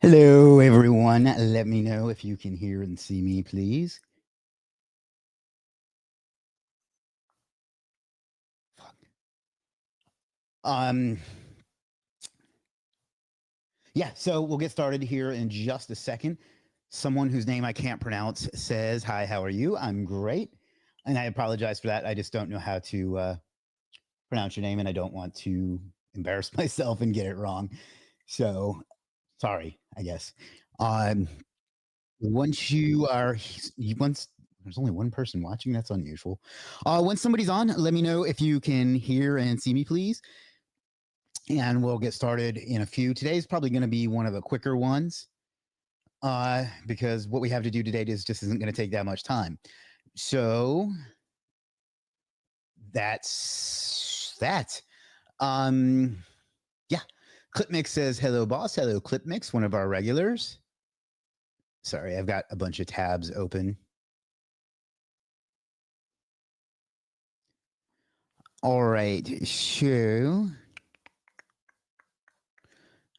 Hello, everyone. Let me know if you can hear and see me, please. Um, yeah, so we'll get started here in just a second. Someone whose name I can't pronounce says, "Hi, how are you? I'm great." And I apologize for that. I just don't know how to pronounce your name, and I don't want to embarrass myself and get it wrong. So sorry, I guess. Um, once you are, once there's only one person watching, that's unusual. When somebody's on, let me know if you can hear and see me, please. And we'll get started in a few. Today's probably going to be one of the quicker ones because what we have to do today just isn't going to take that much time. So that's that. Yeah. Clipmix says, hello, boss. Hello, Clipmix, one of our regulars. Sorry, I've got a bunch of tabs open. All right. So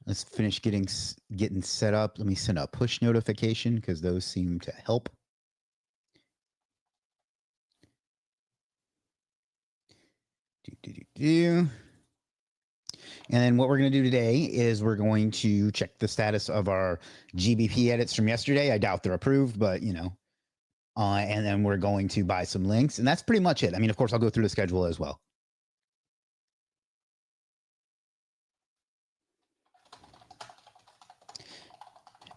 let's finish getting set up. Let me send a push notification because those seem to help. And then what we're going to do today is we're going to check the status of our GBP edits from yesterday. I doubt they're approved, but you know. And then we're going to buy some links, and that's pretty much it. I mean, of course, I'll go through the schedule as well.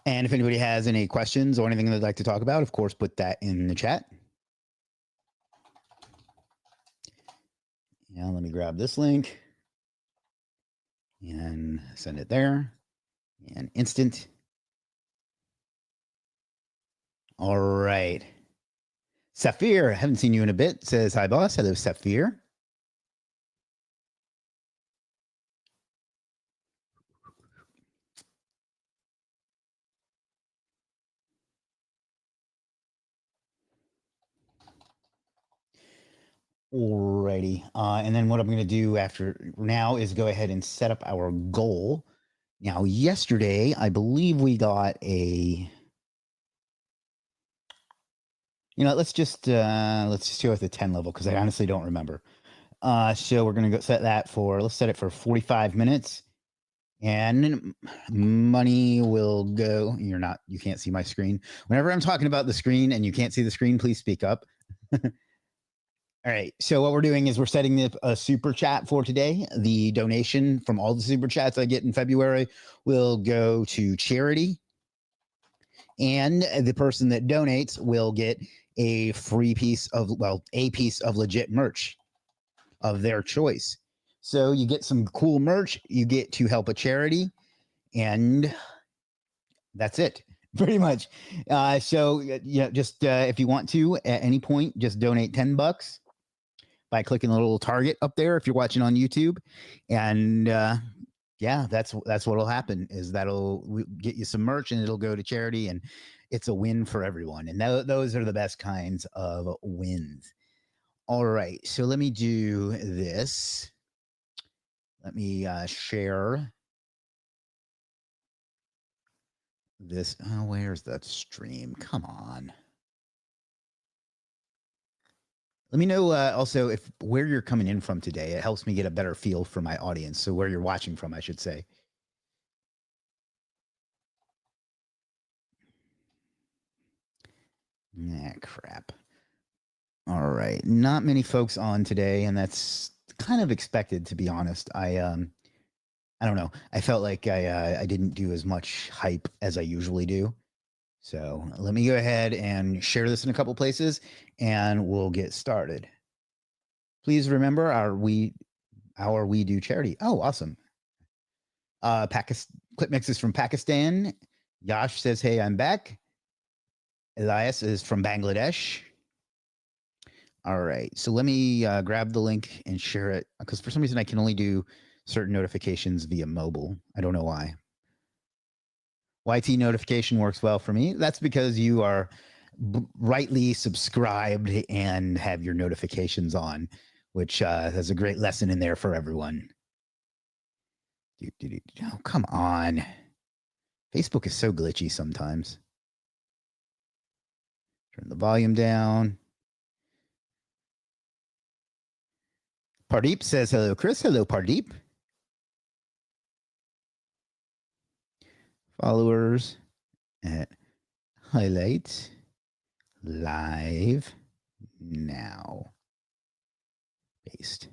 And if anybody has any questions or anything they'd like to talk about, of course, put that in the chat. Now, let me grab this link and send it there. And instant. All right. Saphir, haven't seen you in a bit, says, hi, boss. Hello, Saphir. Alrighty. And then what I'm going to do after now is go ahead and set up our goal. Now, yesterday, I believe we got a. You know, let's just go with the 10 level because I honestly don't remember. So we're going to go set that for. Let's set it for 45 minutes, and money will go. You can't see my screen. Whenever I'm talking about the screen and you can't see the screen, please speak up. All right. So what we're doing is we're setting up a super chat for today. The donation from all the super chats I get in February will go to charity. And the person that donates will get a free piece of, a piece of legit merch of their choice. So you get some cool merch, you get to help a charity, and that's it. Pretty much. So just if you want to, at any point, just donate $10 by clicking the little target up there if you're watching on YouTube. And yeah, that's what'll happen is that'll get you some merch and it'll go to charity, and it's a win for everyone. And those are the best kinds of wins. All right, so let me do this. Let me share this. Oh, where's that stream? Come on. Let me know also if where you're coming in from today. It helps me get a better feel for my audience. So where you're watching from, I should say. Nah, crap. All right, not many folks on today, and that's kind of expected, to be honest. I don't know. I felt like I didn't do as much hype as I usually do. So let me go ahead and share this in a couple places, and we'll get started. Please remember our We Do charity. Oh, awesome. Clipmix is from Pakistan. Yash says, hey, I'm back. Elias is from Bangladesh. All right. So let me grab the link and share it because for some reason I can only do certain notifications via mobile. I don't know why. YT notification works well for me. That's because you are rightly subscribed and have your notifications on, which has a great lesson in there for everyone. Oh, come on. Facebook is so glitchy sometimes. Turn the volume down. Pardeep says hello, Chris. Hello, Pardeep. Followers at highlight live now. Paste.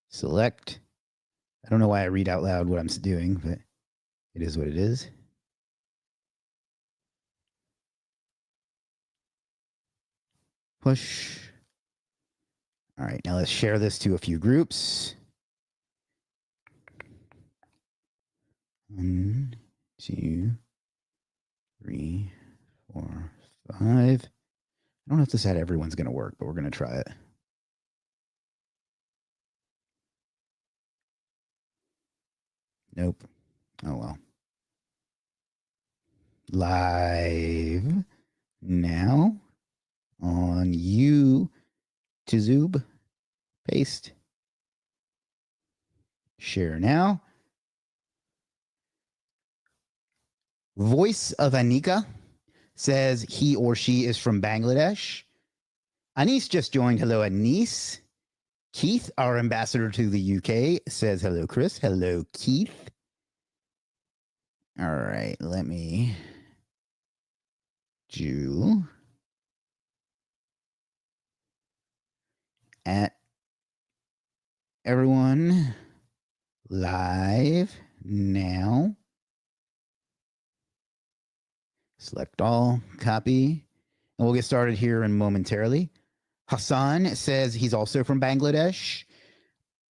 Select. I don't know why I read out loud what I'm doing, but it is what it is. Push. All right, now let's share this to a few groups. 1, 2, 3, 4, 5. I don't know if this at everyone's going to work, but we're going to try it. Nope. Oh, well. Live now on YouTube. Paste. Share now. Voice of Anika says he or she is from Bangladesh. Anis just joined. Hello, Anis. Keith, our ambassador to the UK, says hello, Chris. Hello, Keith. All right, let me do at everyone live now. Select all, copy, and we'll get started here in momentarily. Hassan says he's also from Bangladesh.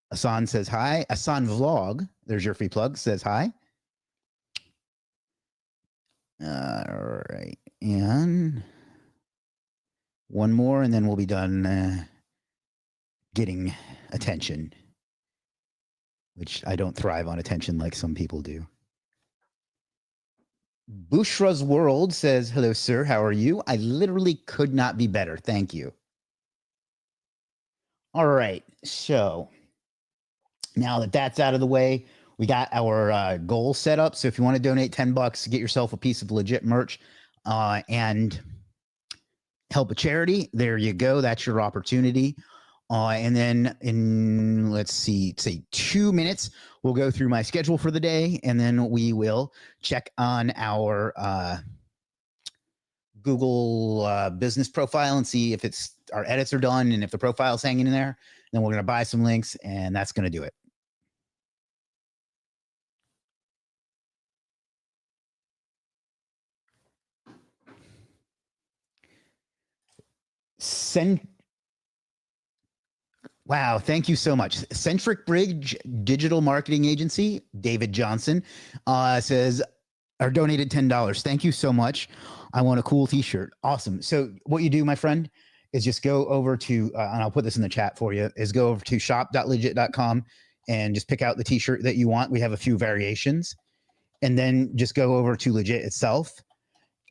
Hassan says hi. Hassan Vlog, there's your free plug, says hi. All right, and one more, and then we'll be done getting attention, which I don't thrive on attention like some people do. Bushra's World says, hello, sir. How are you? I literally could not be better. Thank you. All right. So now that that's out of the way, we got our goal set up. So if you want to donate $10, get yourself a piece of legit merch and help a charity, there you go. That's your opportunity. And then in, let's see, say 2 minutes, we'll go through my schedule for the day, and then we will check on our Google business profile and see if it's our edits are done and if the profile's hanging in there. Then we're going to buy some links, and that's going to do it. Wow, thank you so much. Centric Bridge Digital Marketing Agency, David Johnson, says, or donated $10. Thank you so much. I want a cool t-shirt. Awesome. So what you do, my friend, is just go over to, and I'll put this in the chat for you, is go over to shop.legiit.com and just pick out the t-shirt that you want. We have a few variations. And then just go over to Legiit itself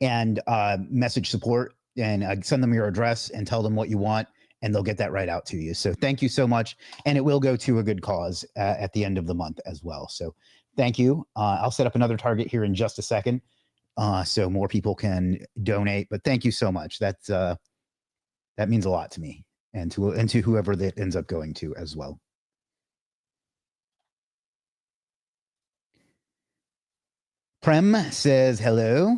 and message support and send them your address and tell them what you want, and they'll get that right out to you. So thank you so much. And it will go to a good cause at the end of the month as well. So thank you. I'll set up another target here in just a second so more people can donate. But thank you so much. That means a lot to me and to whoever that ends up going to as well. Prem says hello.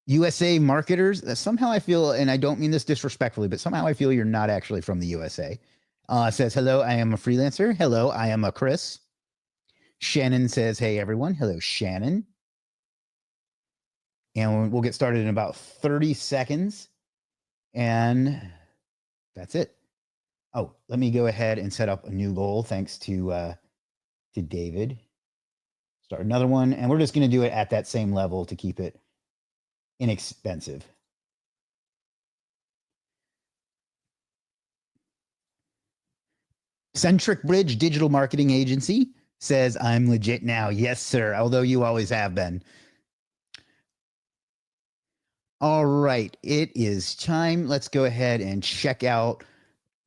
USA marketers. Somehow I feel, and I don't mean this disrespectfully, but somehow I feel you're not actually from the USA. Says, hello, I am a freelancer. Hello, I am a Chris. Shannon says, hey, everyone. Hello, Shannon. And we'll get started in about 30 seconds. And that's it. Oh, let me go ahead and set up a new goal. Thanks to David. Start another one. And we're just going to do it at that same level to keep it inexpensive. Centric Bridge Digital Marketing Agency says, I'm legit now. Yes, sir. Although you always have been. All right. It is time. Let's go ahead and check out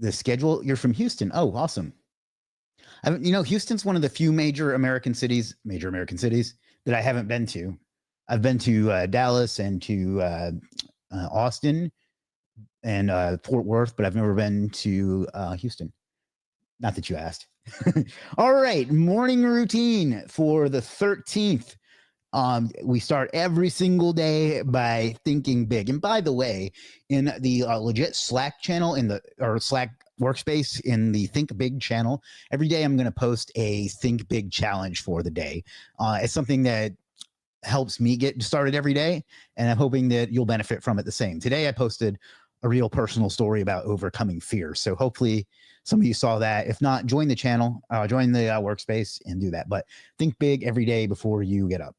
the schedule. You're from Houston. Oh, awesome. Houston's one of the few major American cities that I haven't been to. I've been to Dallas and to Austin and Fort Worth, but I've never been to Houston. Not that you asked. All right, morning routine for the 13th. We start every single day by thinking big. And by the way, in the Legiit Slack channel or Slack workspace in the Think Big channel, every day I'm going to post a Think Big challenge for the day. It's something that helps me get started every day, and I'm hoping that you'll benefit from it the same. Today I posted a real personal story about overcoming fear. So hopefully some of you saw that. If not, join the channel, join the workspace and do that. But think big every day before you get up.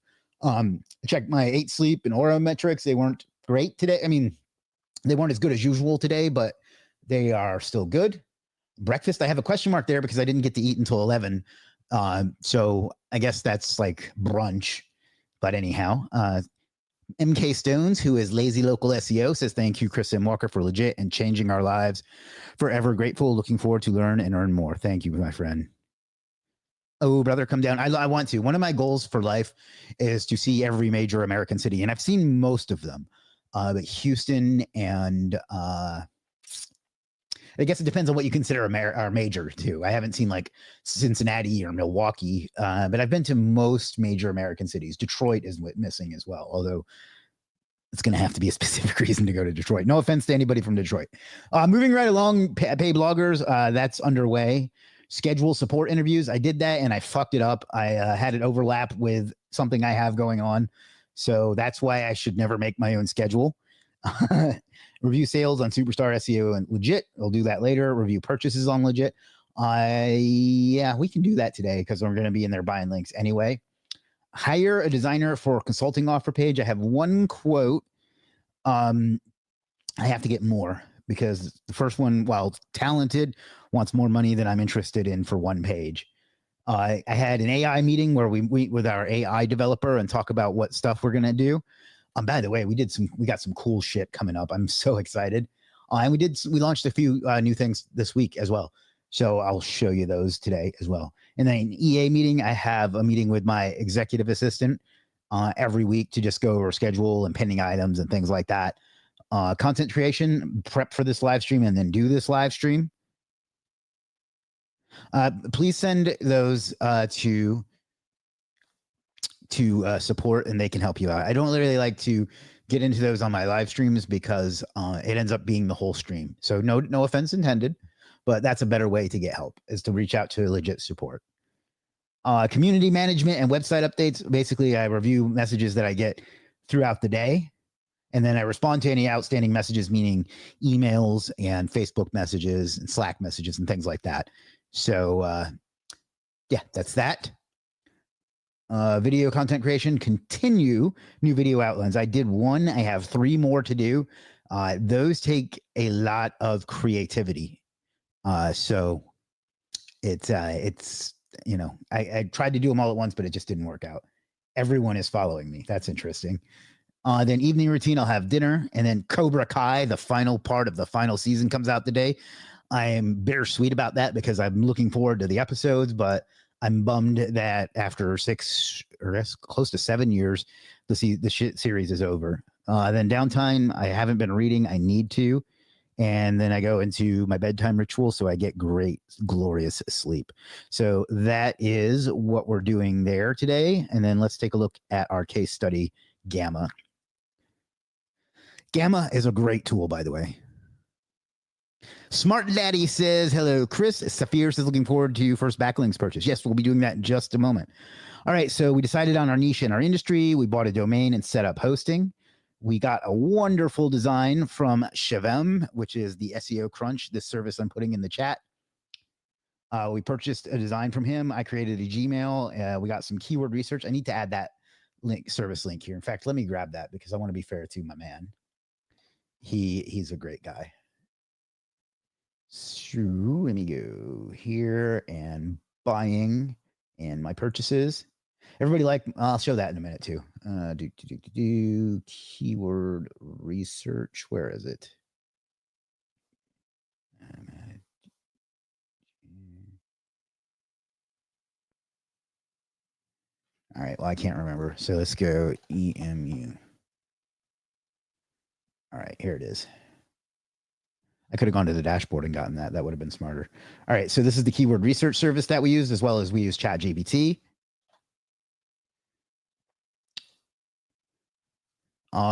Check my 8 sleep and aura metrics. They weren't great today. I mean, they weren't as good as usual today, but they are still good. Breakfast, I have a question mark there because I didn't get to eat until 11. So I guess that's like brunch. But anyhow, MK Stones, who is Lazy Local SEO, says, thank you, Chris and Walker, for Legiit and changing our lives. Forever grateful. Looking forward to learn and earn more. Thank you, my friend. Oh, brother, come down. I want to. One of my goals for life is to see every major American city, and I've seen most of them. But Houston and I guess it depends on what you consider a major too. I haven't seen like Cincinnati or Milwaukee, but I've been to most major American cities. Detroit is missing as well, although it's going to have to be a specific reason to go to Detroit. No offense to anybody from Detroit. Moving right along, pay bloggers, that's underway. Schedule support interviews. I did that and I fucked it up. I had it overlap with something I have going on. So that's why I should never make my own schedule. Review sales on Superstar SEO and Legiit. We'll do that later. Review purchases on Legiit. Yeah, we can do that today because we're going to be in there buying links anyway. Hire a designer for a consulting offer page. I have one quote. I have to get more because the first one, while talented, wants more money than I'm interested in for one page. I had an AI meeting where we meet with our AI developer and talk about what stuff we're going to do. By the way, we got some cool shit coming up. I'm so excited. And we launched a few new things this week as well. So I'll show you those today as well. And then an EA meeting, I have a meeting with my executive assistant every week to just go over schedule and pending items and things like that. Content creation, prep for this live stream and then do this live stream. Please send those to support and they can help you out. I don't really like to get into those on my live streams because it ends up being the whole stream. So no offense intended, but that's a better way to get help is to reach out to Legiit support. Community management and website updates. Basically, I review messages that I get throughout the day. And then I respond to any outstanding messages, meaning emails and Facebook messages and Slack messages and things like that. So yeah, that's that. Video content creation, continue new video outlines. I did one. I have 3 more to do. Those take a lot of creativity. So it's I tried to do them all at once, but it just didn't work out. Everyone is following me. That's interesting. Then evening routine, I'll have dinner, and then Cobra Kai, the final part of the final season, comes out today. I am bittersweet about that because I'm looking forward to the episodes, but I'm bummed that after 6 or close to 7 years, the shit series is over. Then downtime, I haven't been reading. I need to. And then I go into my bedtime ritual, so I get great, glorious sleep. So that is what we're doing there today. And then let's take a look at our case study, Gamma. Gamma is a great tool, by the way. Smart Daddy says, hello, Chris. Saphir says, looking forward to first backlinks purchase. Yes, we'll be doing that in just a moment. All right, so we decided on our niche in our industry. We bought a domain and set up hosting. We got a wonderful design from Shavem, which is the SEO Crunch, this service I'm putting in the chat. We purchased a design from him. I created a Gmail. We got some keyword research. I need to add that service link here. In fact, let me grab that because I want to be fair to my man. He's a great guy. So let me go here and buying and my purchases. Everybody I'll show that in a minute too. Keyword research. Where is it? All right. Well, I can't remember. So let's go EMU. All right. Here it is. I could have gone to the dashboard and gotten that. That would have been smarter. All right. So this is the keyword research service that we use, as well as we use ChatGPT.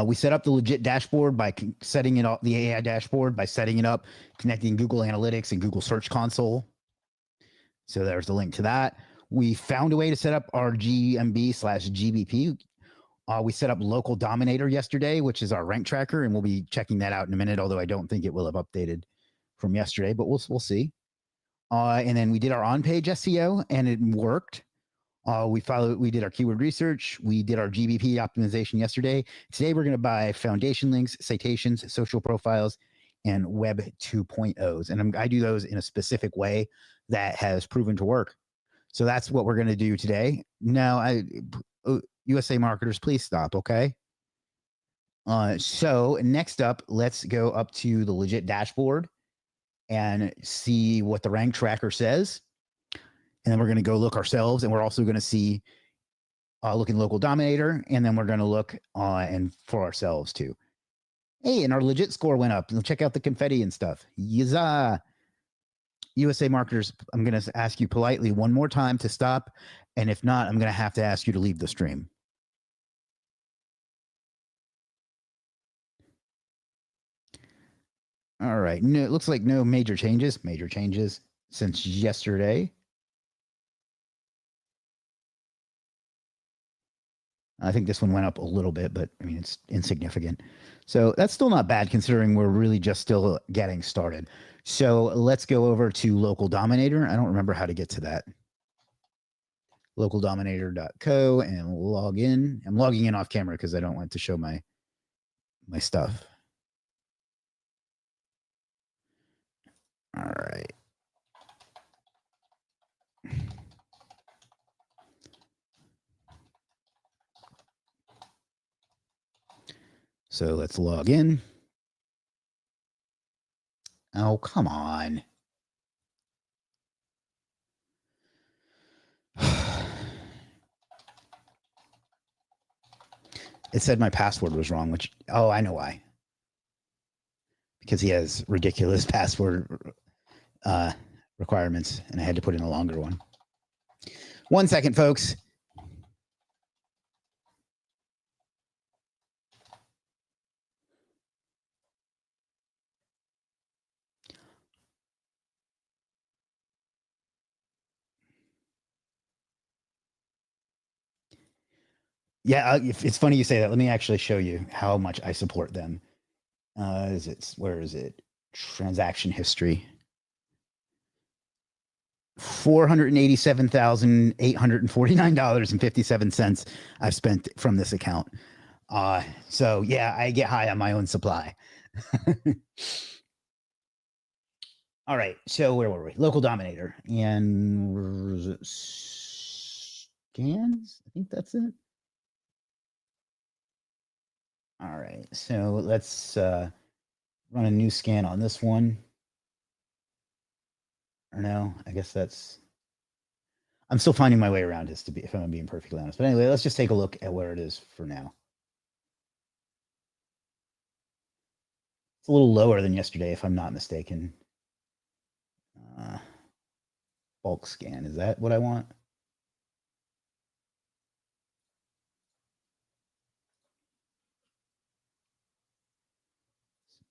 We set up the Legiit dashboard by setting it up, the AI dashboard by setting it up, connecting Google Analytics and Google Search Console. So there's the link to that. We found a way to set up our GMB/GBP. We set up Local Dominator yesterday, which is our rank tracker, and we'll be checking that out in a minute, although I don't think it will have updated from yesterday, but we'll see. And then we did our on-page SEO, and it worked. We did our keyword research. We did our GBP optimization yesterday. Today, we're going to buy foundation links, citations, social profiles, and Web 2.0s. And I do those in a specific way that has proven to work. So that's what we're going to do today. Now, USA marketers, please stop, okay? So next up, let's go up to the Legiit dashboard and see what the rank tracker says. And then we're going to go look ourselves, and we're also going to see look in Local Dominator, and then we're going to look and for ourselves too. Hey, and our Legiit score went up. Check out the confetti and stuff. Yizza! USA marketers, I'm going to ask you politely one more time to stop, and if not, I'm going to have to ask you to leave the stream. All right. No, it looks like no major changes since yesterday. I think this one went up a little bit, but I mean, it's insignificant. So that's still not bad considering we're really just still getting started. So let's go over to Local Dominator. I don't remember how to get to that. Localdominator.co and log in. I'm logging in off camera because I don't want to show my stuff. All right. So let's log in. Oh, come on. It said my password was wrong, which, oh, I know why. Because he has ridiculous password requirements, and I had to put in a longer one. 1 second, folks. Yeah, it's funny you say that. Let me actually show you how much I support them. Where is it? Transaction history. $487,849.57 I've spent from this account. So yeah, I get high on my own supply. All right, so where were we? Local Dominator and scans. I think that's it. All right, so let's run a new scan on this one. Or no, I guess that's. I'm still finding my way around this, if I'm being perfectly honest. But anyway, let's just take a look at where it is for now. It's a little lower than yesterday, if I'm not mistaken. Bulk scan, is that what I want?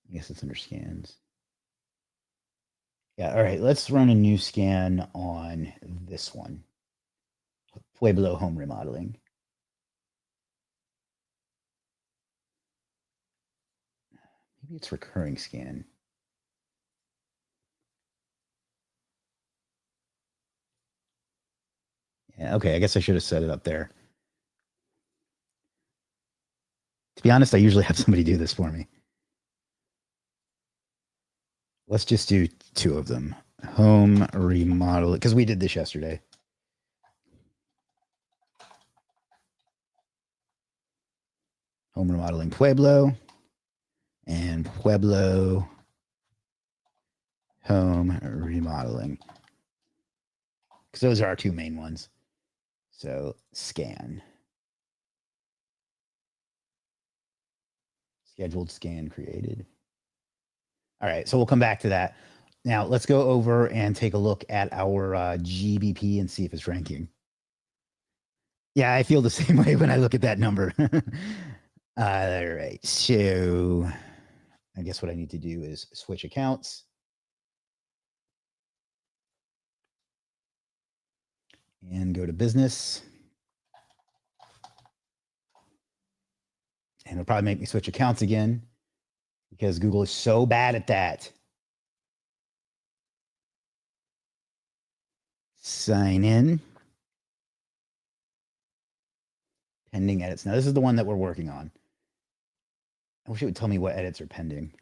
I guess it's under scans. Yeah, all right, let's run a new scan on this one. Pueblo home remodeling. Maybe it's recurring scan. Yeah, okay, I guess I should have set it up there. To be honest, I usually have somebody do this for me. Let's just do 2 of them. Home remodel, because we did this yesterday. Home remodeling Pueblo and Pueblo home remodeling. Because those are our 2 main ones. So scan. Scheduled scan created. All right, so we'll come back to that. Now let's go over and take a look at our GBP and see if it's ranking. Yeah, I feel the same way when I look at that number. All right, so I guess what I need to do is switch accounts. And go to business. And it'll probably make me switch accounts again because Google is so bad at that. Sign in. Pending edits. Now, this is the one that we're working on. I wish it would tell me what edits are pending.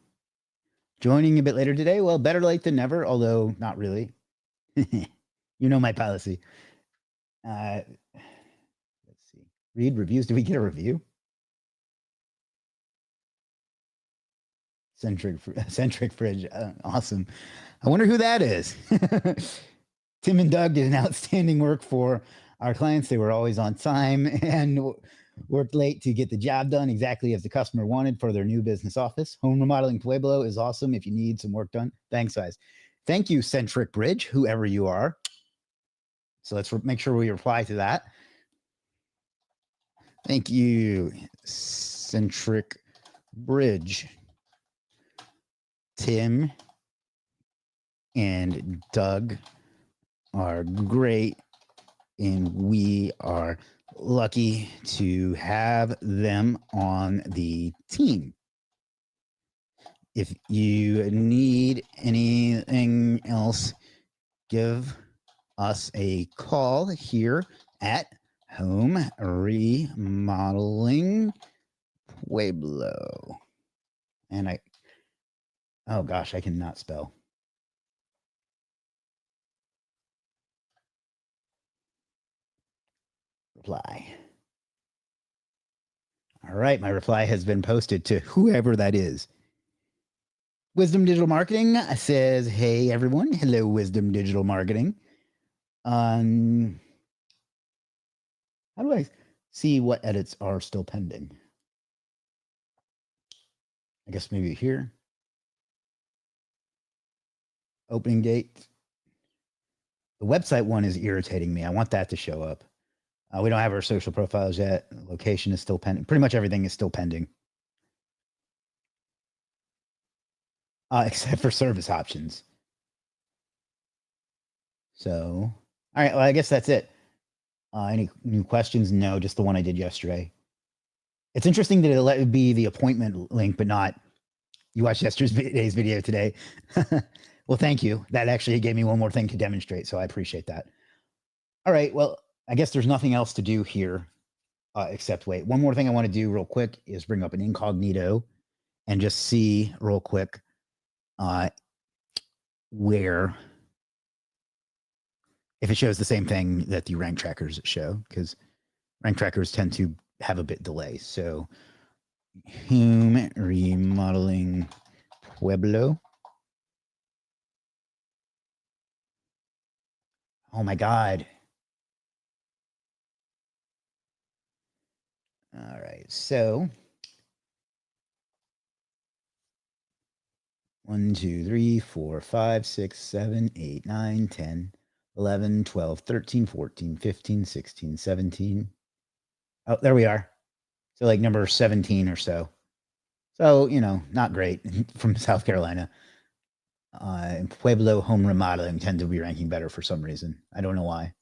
Joining a bit later today. Well, better late than never, although not really. You know my policy. Let's see. Read reviews. Did we get a review? Centric Fridge. Awesome. I wonder who that is. Tim and Doug did an outstanding work for our clients. They were always on time and worked late to get the job done exactly as the customer wanted for their new business office. Home Remodeling Pueblo is awesome if you need some work done. Thanks, guys. Thank you, Centric Bridge, whoever you are. So let's make sure we reply to that. Thank you, Centric Bridge. Tim and Doug are great, and we are lucky to have them on the team. If you need anything else, give us a call here at Home Remodeling Pueblo. And oh gosh, I cannot spell. Reply. All right, my reply has been posted to whoever that is. Wisdom Digital Marketing says, hey, everyone. Hello, Wisdom Digital Marketing. How do I see what edits are still pending? I guess maybe here. Opening date. The website one is irritating me. I want that to show up. We don't have our social profiles yet. Location is still pending. Pretty much everything is still pending. Except for service options. So, all right. Well, I guess that's it. Any new questions? No, just the one I did yesterday. It's interesting that it let be the appointment link, but not you watched yesterday's video today. Well, thank you. That actually gave me one more thing to demonstrate, so I appreciate that. All right. Well, I guess there's nothing else to do here except wait. One more thing I want to do real quick is bring up an incognito and just see real quick where if it shows the same thing that the rank trackers show, because rank trackers tend to have a bit delay. So Home Remodeling Pueblo. Oh my God. All right. So 1, 2, 3, 4, 5, 6, 7, 8, 9, 10, 11, 12, 13, 14, 15, 16, 17. Oh, there we are. So like number 17 or so. So, not great from South Carolina. Pueblo Home Remodeling tend to be ranking better for some reason. I don't know why.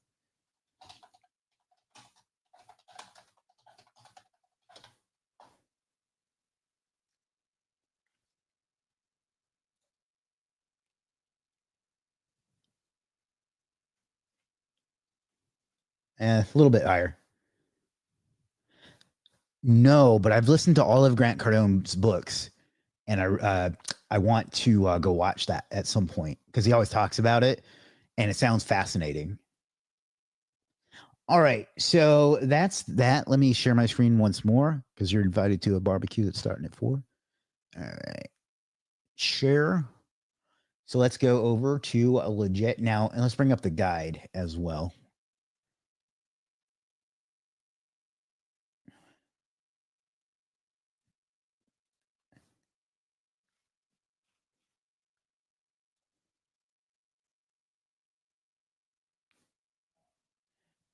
A little bit higher. No, but I've listened to all of Grant Cardone's books, and I want to go watch that at some point because he always talks about it, and it sounds fascinating. All right, so that's that. Let me share my screen once more because you're invited to a barbecue that's starting at 4. All right, share. So let's go over to a Legiit now, and let's bring up the guide as well.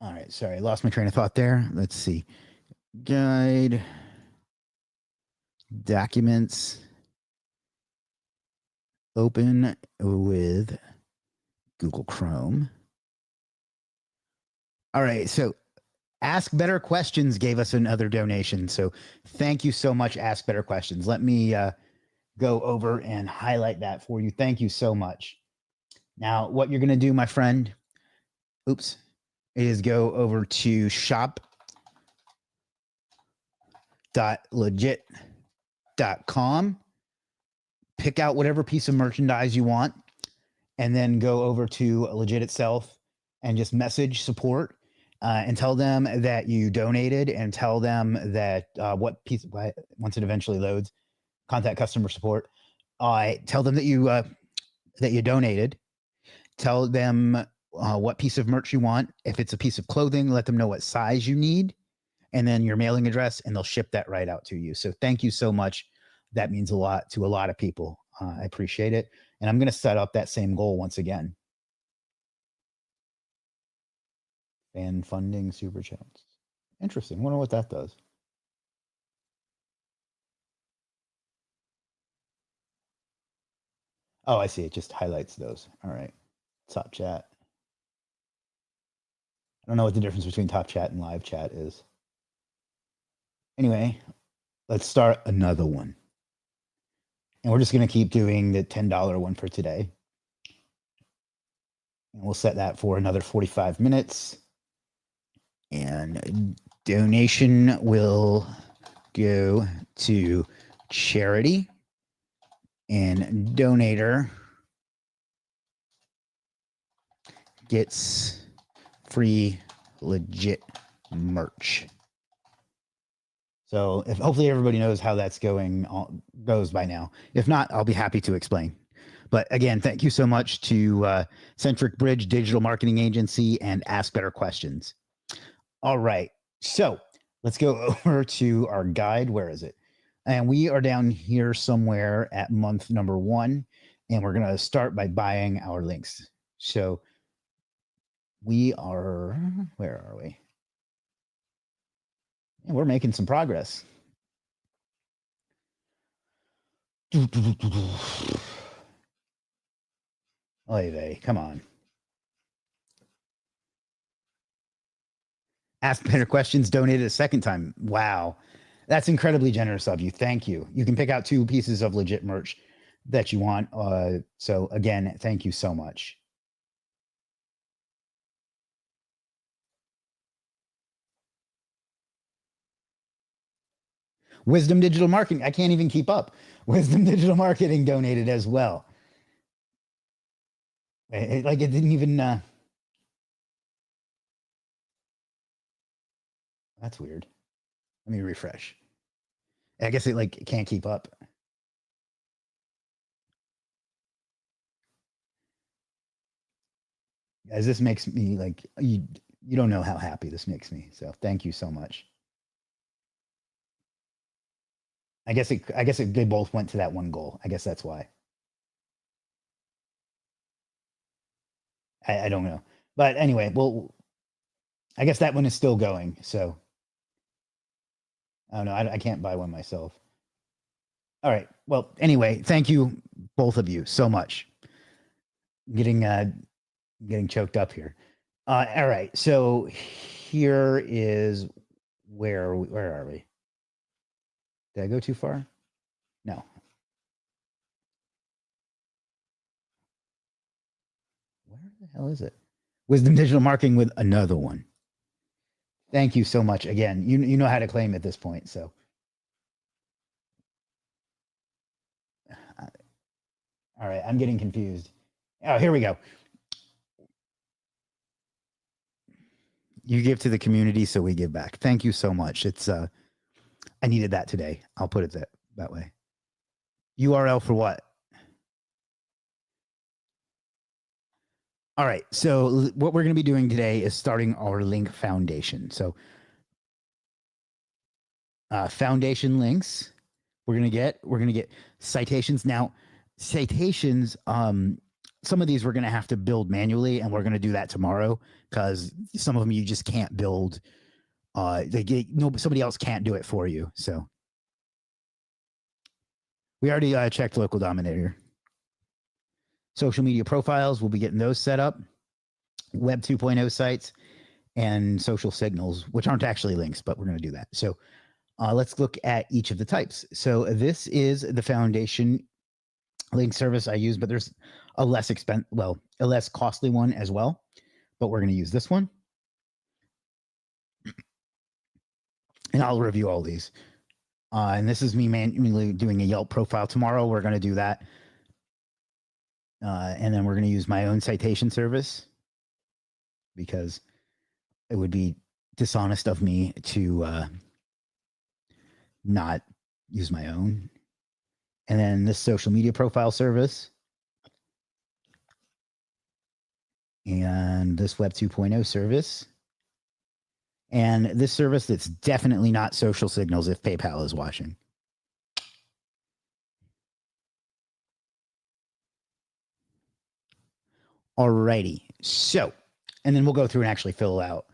All right. Sorry, I lost my train of thought there. Let's see. Guide, documents, open with Google Chrome. All right. So Ask Better Questions gave us another donation. So thank you so much, Ask Better Questions. Let me go over and highlight that for you. Thank you so much. Now, what you're going to do, my friend, is go over to shop.legiit.com, pick out whatever piece of merchandise you want, and then go over to Legiit itself and just message support and tell them that you donated, and tell them that what piece, once it eventually loads, contact customer support. Tell them that you donated. Tell them what piece of merch you want. If it's a piece of clothing, let them know what size you need, and then your mailing address, and they'll ship that right out to you. So thank you so much. That means a lot to a lot of people. I appreciate it. And I'm going to set up that same goal once again. Fan funding super chats. Interesting. Wonder what that does. Oh, I see. It just highlights those. All right. Top chat. I don't know what the difference between top chat and live chat is. Anyway, let's start another one. And we're just going to keep doing the $10 one for today. And we'll set that for another 45 minutes. And donation will go to charity, and donator gets free Legiit merch. So if hopefully everybody knows how that's goes by now. If not, I'll be happy to explain. But again, thank you so much to Centric Bridge Digital Marketing Agency and Ask Better Questions. All right, so let's go over to our guide. Where is it? And we are down here somewhere at month number 1, and we're going to start by buying our links. So we are, where are we? And we're making some progress. Oy vey, come on. Ask Better Questions donated a second time. Wow. That's incredibly generous of you. Thank you. You can pick out 2 pieces of Legiit merch that you want. So again, thank you so much. Wisdom Digital Marketing. I can't even keep up. Wisdom Digital Marketing donated as well. It didn't even. That's weird. Let me refresh. I guess it can't keep up. Guys, this makes me you don't know how happy this makes me. So thank you so much. I guess they both went to that one goal. I guess that's why. I don't know. But anyway, well, I guess that one is still going. So I don't know. I can't buy one myself. All right. Well, anyway, thank you, both of you, so much. Getting choked up here. All right. So here is where are we? Did I go too far? No. Where the hell is it? Wisdom Digital Marketing with another one. Thank you so much again. You know how to claim at this point. So all right, I'm getting confused. Oh, here we go. You give to the community, so we give back. Thank you so much. It's I needed that today. I'll put it that way. URL for what? All right. So what we're going to be doing today is starting our link foundation. So foundation links. We're going to get citations. Now, citations some of these we're going to have to build manually, and we're going to do that tomorrow because some of them you just can't build. Somebody else can't do it for you. So we already checked local dominator. Social media profiles, we'll be getting those set up. Web 2.0 sites and social signals, which aren't actually links, but we're going to do that. So let's look at each of the types. So this is the foundation link service I use, but there's a less costly one as well. But we're going to use this one. And I'll review all these. And this is me manually doing a Yelp profile. Tomorrow we're going to do that. And then we're going to use my own citation service because it would be dishonest of me to not use my own. And then this social media profile service. And this Web 2.0 service. And this service that's definitely not social signals if PayPal is watching. Alrighty. So, and then we'll go through and actually fill out,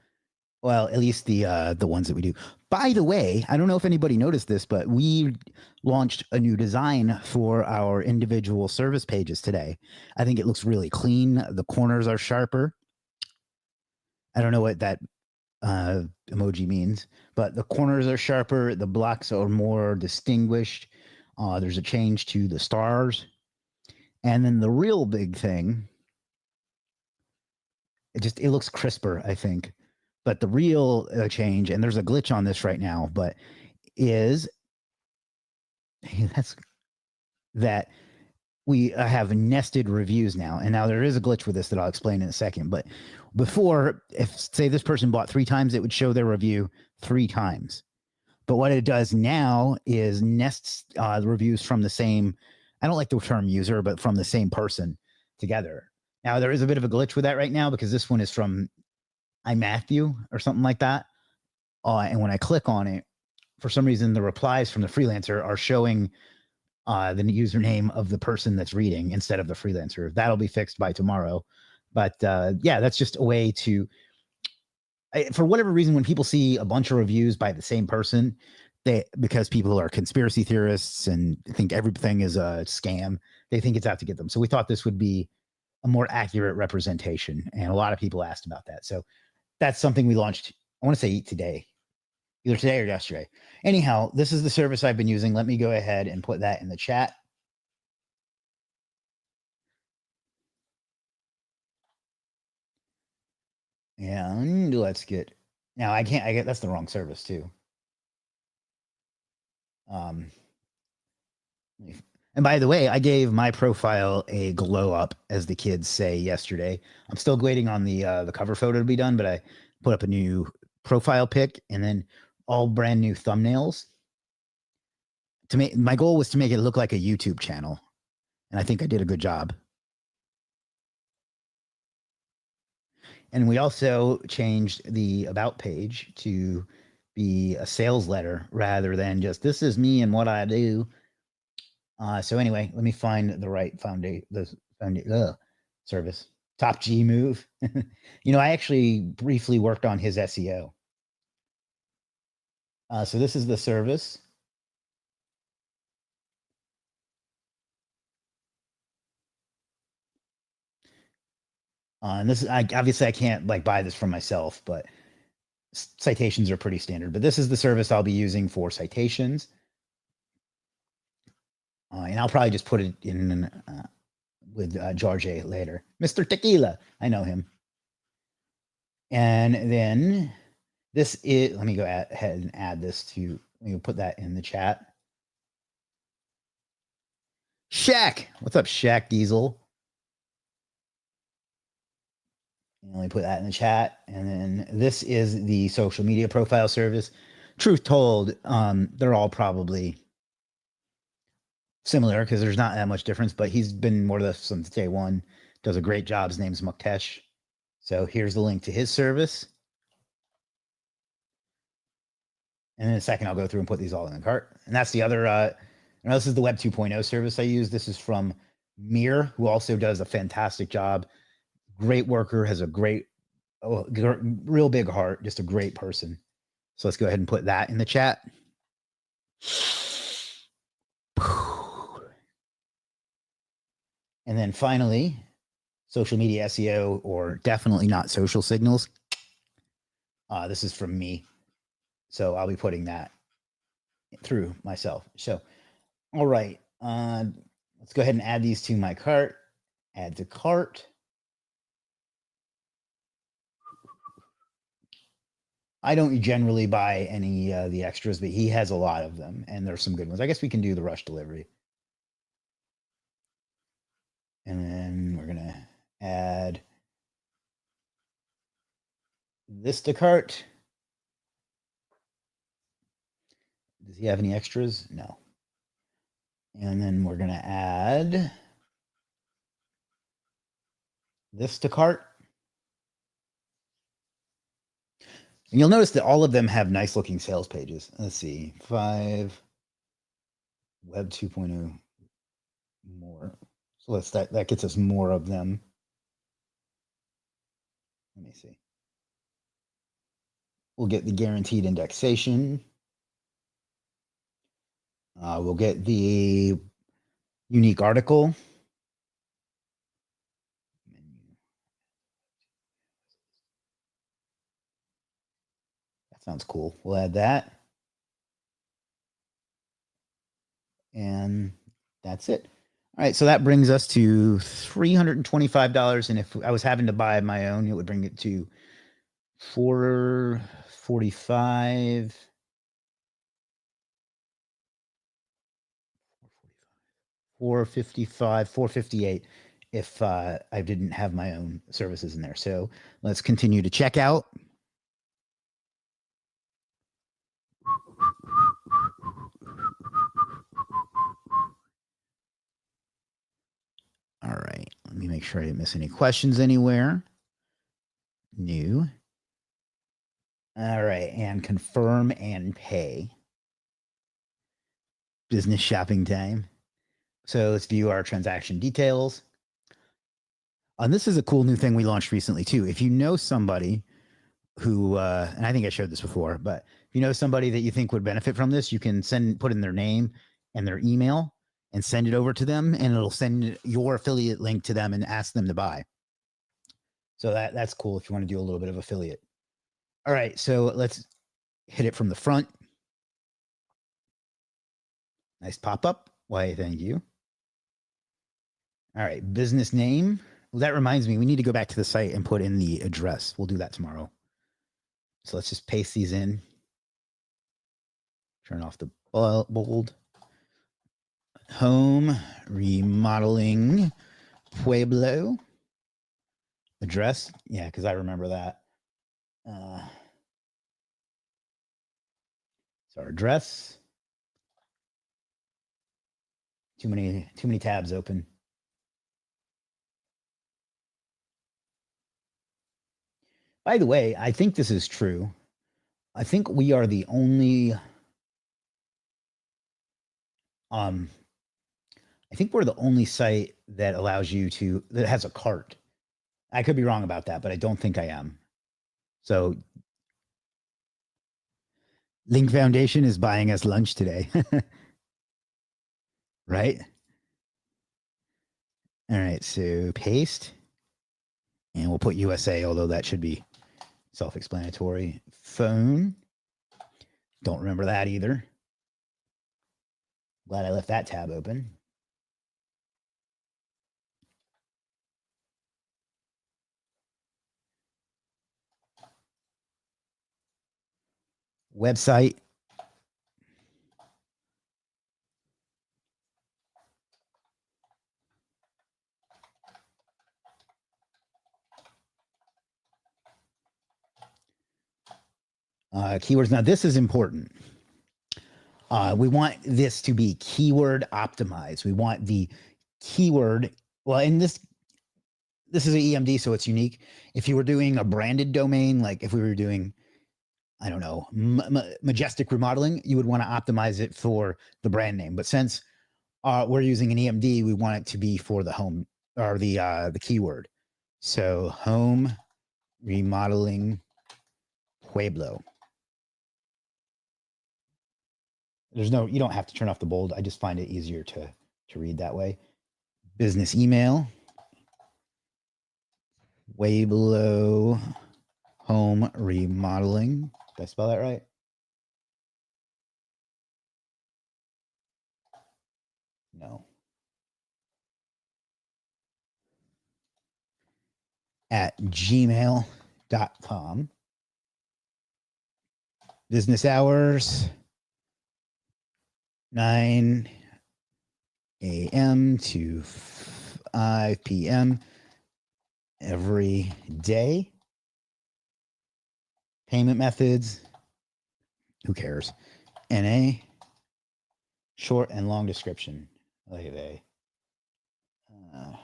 well, at least the ones that we do. By the way, I don't know if anybody noticed this, but we launched a new design for our individual service pages today. I think it looks really clean. The corners are sharper. I don't know what that emoji means, but the corners are sharper. The blocks are more distinguished. There's a change to the stars. And then the real big thing, it looks crisper, I think. But the real change, and there's a glitch on this right now, but is that we have nested reviews now. And now there is a glitch with this that I'll explain in a second. But before, if say this person bought 3 times, it would show their review 3 times. But what it does now is nests the reviews from the same, I don't like the term user, but from the same person together. Now, there is a bit of a glitch with that right now because this one is from iMatthew or something like that. And when I click on it, for some reason, the replies from the freelancer are showing the username of the person that's reading instead of the freelancer. That'll be fixed by tomorrow. But yeah, that's just a way to, for whatever reason, when people see a bunch of reviews by the same person, because people are conspiracy theorists and think everything is a scam, they think it's out to get them. So we thought this would be a more accurate representation. And a lot of people asked about that. So that's something we launched, I want to say today, either today or yesterday. Anyhow, this is the service I've been using. Let me go ahead and put that in the chat. And let's get, now I get, that's the wrong service too. And by the way, I gave my profile a glow up, as the kids say, yesterday. I'm still waiting on the cover photo to be done, but I put up a new profile pic and then all brand new thumbnails. My goal was to make it look like a YouTube channel, and I think I did a good job. And we also changed the about page to be a sales letter rather than just this is me and what I do. So anyway, let me find the right service. Top G move. I actually briefly worked on his SEO. So this is the service. And this, obviously I can't buy this for myself, but citations are pretty standard. But this is the service I'll be using for citations. And I'll probably just put it in with George later. Mr. Tequila, I know him. And then this is, let me go ahead and add this to, let me put that in the chat. Shaq, what's up, Shaq Diesel? And let me put that in the chat. And then this is the social media profile service. Truth told, they're all probably similar because there's not that much difference, but he's been more or less since day one, does a great job. His name's Muktesh. So here's the link to his service. And in a second, I'll go through and put these all in the cart. And that's the other, this is the Web 2.0 service I use. This is from Mir, who also does a fantastic job. Great worker, has a great, real big heart, just a great person. So let's go ahead and put that in the chat. And then finally, social media SEO, or definitely not social signals. This is from me. So I'll be putting that through myself. So, all right. Let's go ahead and add these to my cart. Add to cart. I don't generally buy any the extras, but he has a lot of them, and there's some good ones. I guess we can do the rush delivery. And then we're going to add this to cart. Does he have any extras? No. And then we're going to add this to cart. And you'll notice that all of them have nice looking sales pages. Let's see, 5, Web 2.0, more. So that gets us more of them. Let me see. We'll get the guaranteed indexation. We'll get the unique article. That sounds cool. We'll add that. And that's it. All right, so that brings us to $325. And if I was having to buy my own, it would bring it to $445. $455, $458 if I didn't have my own services in there. So let's continue to check out. All right, let me make sure I didn't miss any questions anywhere. New. All right, and confirm and pay. Business shopping time. So let's view our transaction details. And this is a cool new thing we launched recently too. If you know somebody who, and I think I showed this before, but if you know somebody that you think would benefit from this, you can put in their name and their email and send it over to them, and it'll send your affiliate link to them and ask them to buy. So that's cool if you want to do a little bit of affiliate. All right, so let's hit it from the front. Nice pop-up. Why, thank you. All right, business name. Well, that reminds me, we need to go back to the site and put in the address. We'll do that tomorrow. So let's just paste these in. Turn off the bold. Home remodeling Pueblo. Address. Yeah, because I remember that. So our address. Too many tabs open. By the way, I think this is true. I think we are the only I think we're the only site that allows you that has a cart. I could be wrong about that, but I don't think I am. So Link Foundation is buying us lunch today. Right? All right, so paste. And we'll put USA, although that should be self-explanatory. Phone. Don't remember that either. Glad I left that tab open. Website. Keywords. Now, this is important. We want this to be keyword optimized. We want the keyword. Well, in this is an EMD, so it's unique. If you were doing a branded domain, like if we were doing, I don't know, Majestic Remodeling, you would want to optimize it for the brand name. But since we're using an EMD, we want it to be for the home or the keyword. So home remodeling Pueblo. You don't have to turn off the bold. I just find it easier to read that way. Business email, Pueblo home remodeling. Did I spell that right? No. At gmail.com. Business hours, 9 a.m. to 5 p.m. every day. Payment methods, who cares? NA, short and long description. Like they. I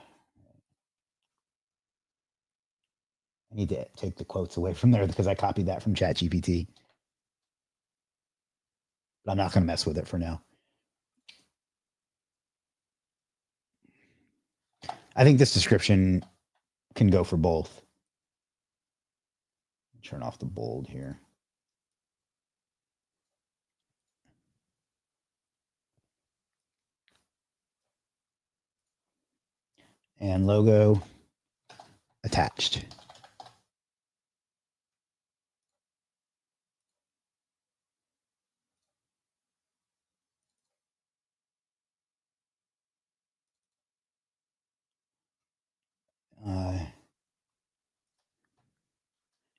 need to take the quotes away from there because I copied that from ChatGPT. But I'm not going to mess with it for now. I think this description can go for both. Turn off the bold here. And logo attached.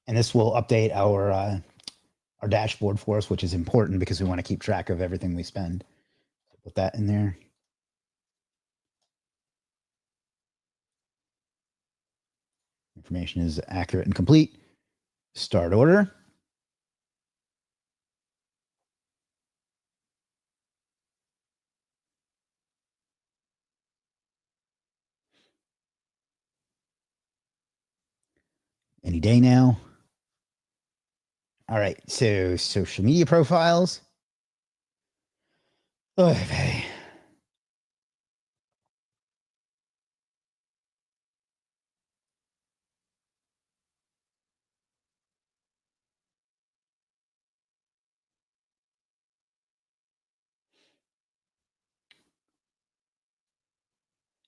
And this will update our dashboard for us, which is important because we want to keep track of everything we spend. So put that in there. Information is accurate and complete. Start order. Any day now. All right, so social media profiles. Okay.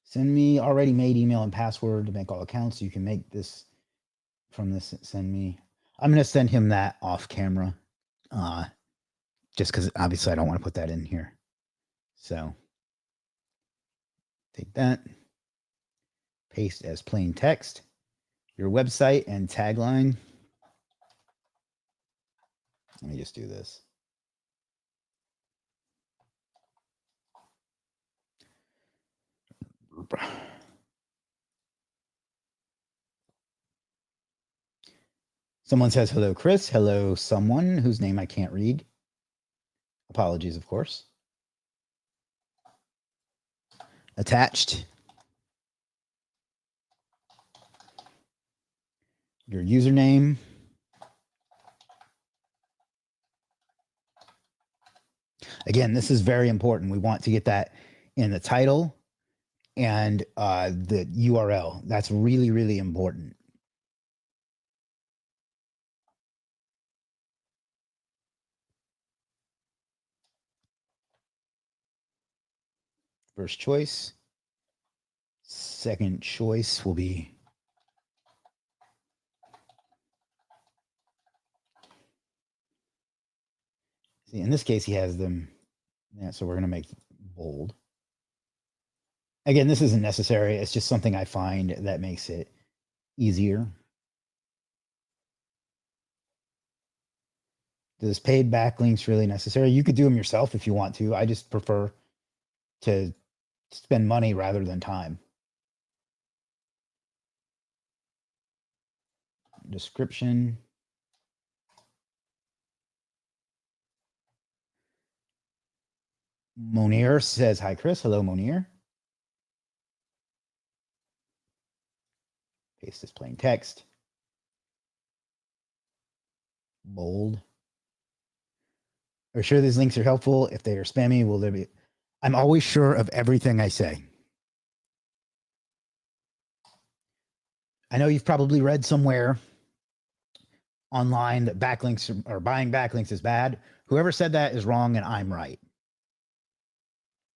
Send me already made email and password to make all accounts. You can make this from this. Send me. I'm going to send him that off camera. Just because obviously I don't want to put that in here. So take that, paste as plain text, your website and tagline. Let me just do this. Someone says, hello, Chris. Hello, someone whose name I can't read. Apologies, of course. Attached. Your username. Again, this is very important. We want to get that in the title and the URL. That's really, really important. First choice. Second choice will be see, in this case, he has them. Yeah, so we're going to make bold. Again, this isn't necessary. It's just something I find that makes it easier. Does paid backlinks really necessary? You could do them yourself if you want to. I just prefer to spend money rather than time. Description. Monir says, hi, Chris. Hello, Monir. Paste this plain text. Bold. Are you sure these links are helpful? If they are spammy, will there be? I'm always sure of everything I say. I know you've probably read somewhere online that backlinks or buying backlinks is bad. Whoever said that is wrong, and I'm right.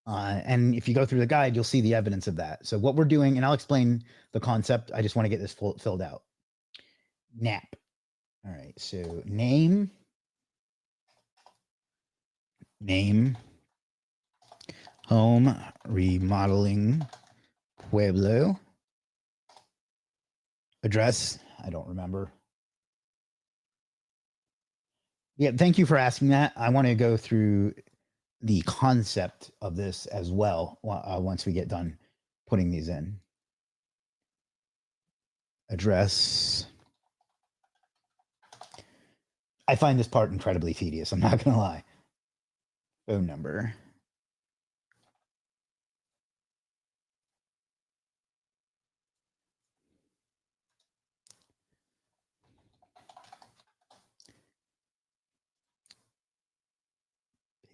And if you go through the guide, you'll see the evidence of that. So what we're doing, and I'll explain the concept. I just want to get this filled out. NAP. All right. So name, home, remodeling, Pueblo, address. I don't remember. Yeah. Thank you for asking that. I want to go through the concept of this as well once we get done putting these in. Address. I find this part incredibly tedious. I'm not going to lie. Phone number.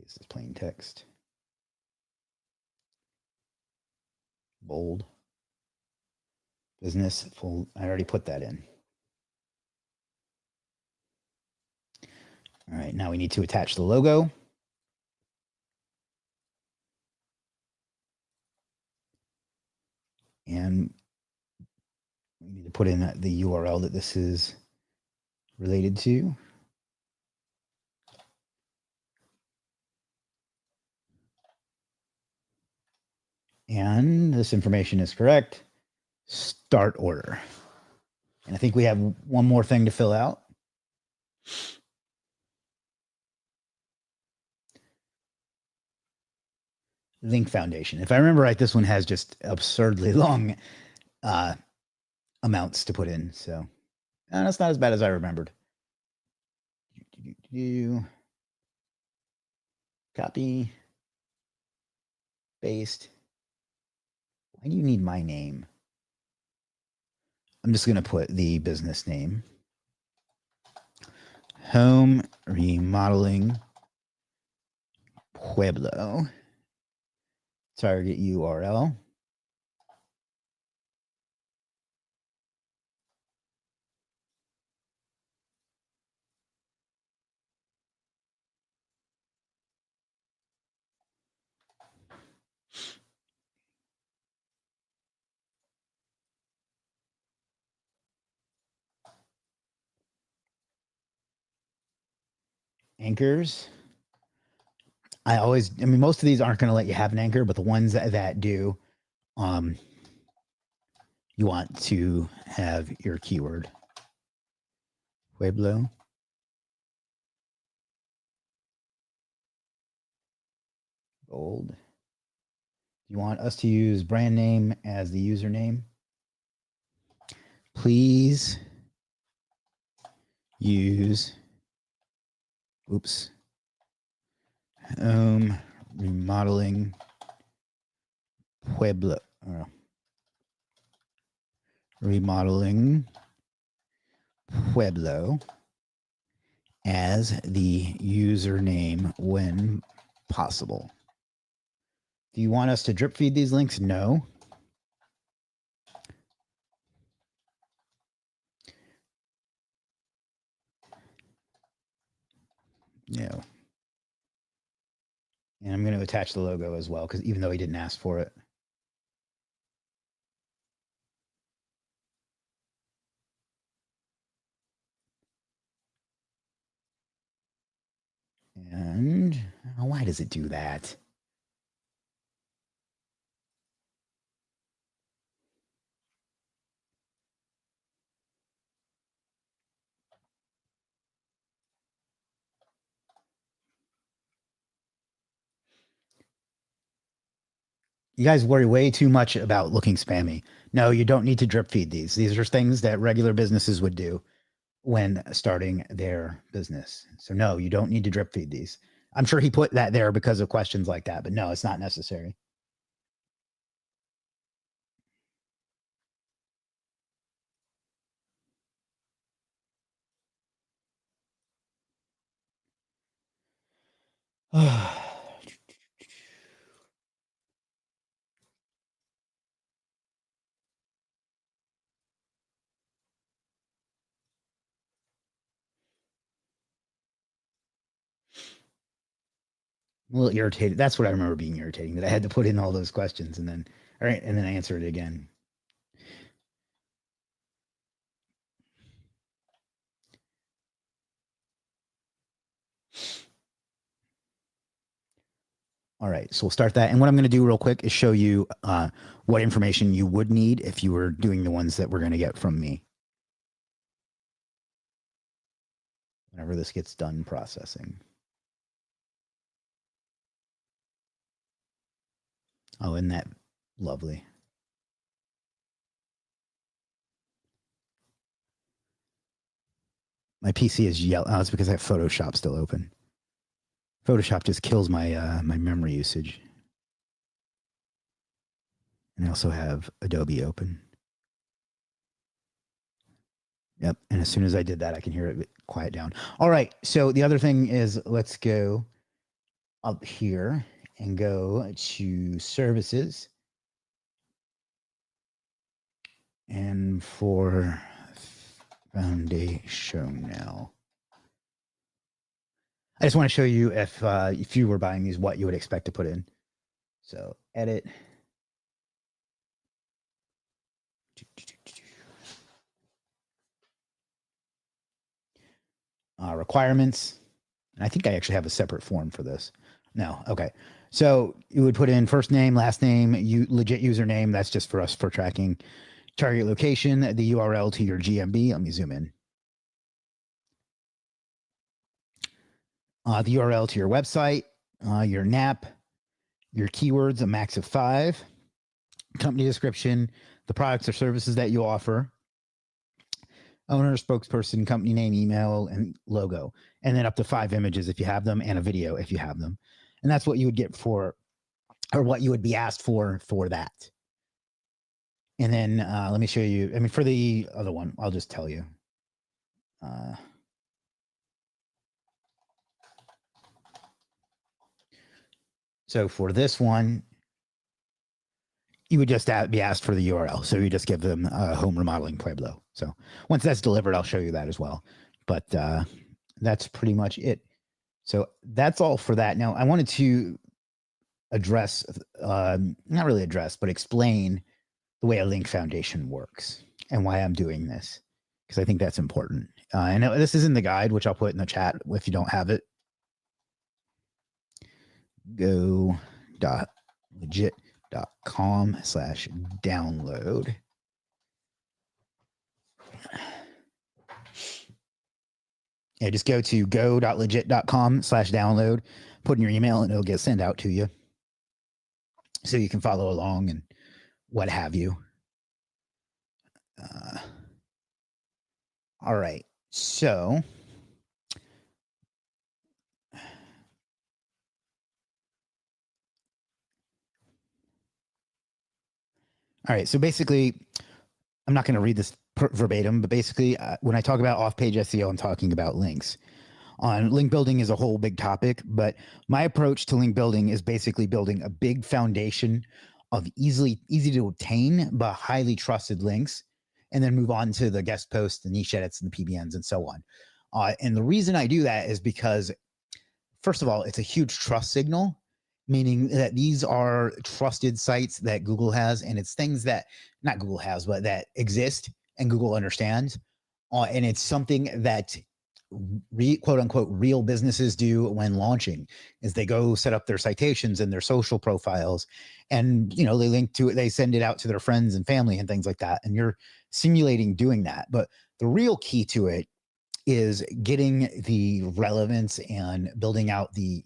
This is plain text. Bold. Business full. I already put that in. All right. Now we need to attach the logo. And we need to put in the URL that this is related to. And this information is correct. Start order. And I think we have one more thing to fill out. Link Foundation. If I remember right, this one has just absurdly long amounts to put in. So that's not as bad as I remembered. Copy. Paste. Why do you need my name? I'm just going to put the business name. Home Remodeling Pueblo. Target URL. Anchors. I mean, most of these aren't going to let you have an anchor, but the ones that do, you want to have your keyword. Pueblo. Bold. You want us to use brand name as the username? Please use, remodeling Pueblo. Remodeling Pueblo as the username when possible. Do you want us to drip feed these links? No. No. And I'm going to attach the logo as well, because even though he didn't ask for it. And why does it do that? You guys worry way too much about looking spammy. No, you don't need to drip feed these. These are things that regular businesses would do when starting their business. So no, you don't need to drip feed these. I'm sure he put that there because of questions like that, but no, it's not necessary. a little irritated. That's what I remember being irritating, that I had to put in all those questions and then, all right, and then answer it again. All right, so we'll start that. And what I'm going to do real quick is show you what information you would need if you were doing the ones that we're going to get from me. Whenever this gets done processing. Oh, isn't that lovely? My PC is yellow. Oh, it's because I have Photoshop still open. Photoshop just kills my my memory usage. And I also have Adobe open. Yep. And as soon as I did that, I can hear it quiet down. All right. So the other thing is, let's go up here and go to services. And for foundation now. I just want to show you if you were buying these, what you would expect to put in. So edit. Requirements. And I think I actually have a separate form for this. No. Okay. So you would put in first name, last name, legit username. That's just for us for tracking. Target location, the URL to your GMB. Let me zoom in. The URL to your website, your NAP, your keywords, a max of 5, company description, the products or services that you offer, owner, spokesperson, company name, email, and logo, and then up to 5 images if you have them, and a video if you have them. And that's what you would get for, or what you would be asked for that. And then let me show you. I mean, for the other one, I'll just tell you. So for this one, you would just be asked for the URL. So you just give them home remodeling Pueblo. So once that's delivered, I'll show you that as well. But that's pretty much it. So that's all for that. Now, I wanted to address, not really address, but explain the way a link foundation works and why I'm doing this, because I think that's important. I know this is in the guide, which I'll put in the chat if you don't have it. go.legit.com/download. Yeah, just go to go.legit.com/download, put in your email, and it'll get sent out to you. So you can follow along and what have you. All right. So all right. So basically, I'm not going to read this verbatim, but basically, when I talk about off-page SEO, I'm talking about links. On link building is a whole big topic, but my approach to link building is basically building a big foundation of easy to obtain but highly trusted links, and then move on to the guest posts, the niche edits, and the PBNs, and so on. And the reason I do that is because, first of all, it's a huge trust signal, meaning that these are trusted sites that Google has, and it's things that not Google has, but that exist and Google understands. And it's something that quote unquote real businesses do when launching, is they go set up their citations and their social profiles, and they link to it, they send it out to their friends and family and things like that, and you're simulating doing that. But the real key to it is getting the relevance and building out the